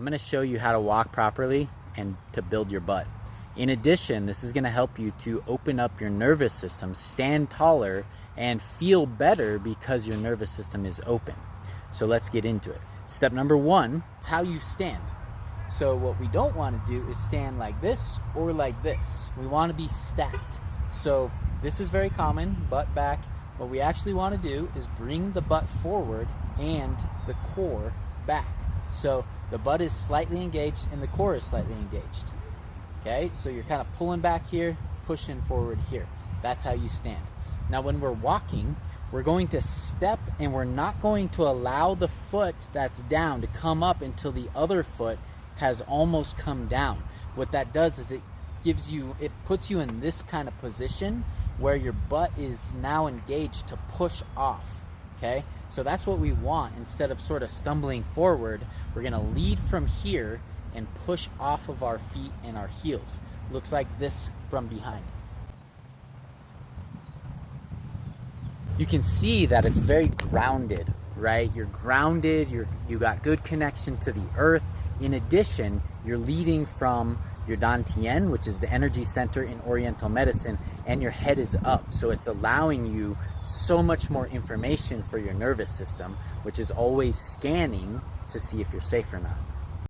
I'm gonna show you how to walk properly and to build your butt. In addition, this is gonna help you to open up your nervous system, stand taller, and feel better because your nervous system is open. So let's get into it. Step number one, it's how you stand. So what we don't want to do is stand like this or like this. We want to be stacked. So this is very common, butt back. What we actually want to do is bring the butt forward and the core back. So the butt is slightly engaged and the core is slightly engaged. Okay, so you're kind of pulling back here, pushing forward here. That's how you stand. Now when we're walking, we're going to step and we're not going to allow the foot that's down to come up until the other foot has almost come down. What that does is it puts you in this kind of position where your butt is now engaged to push off. Okay, so that's what we want. Instead of sort of stumbling forward, we're gonna lead from here and push off of our feet and our heels. Looks like this from behind. You can see that it's very grounded, right? You're grounded, you got good connection to the earth. In addition, you're leading from your dantian, which is the energy center in Oriental medicine, and your head is up. So it's allowing you so much more information for your nervous system, which is always scanning to see if you're safe or not.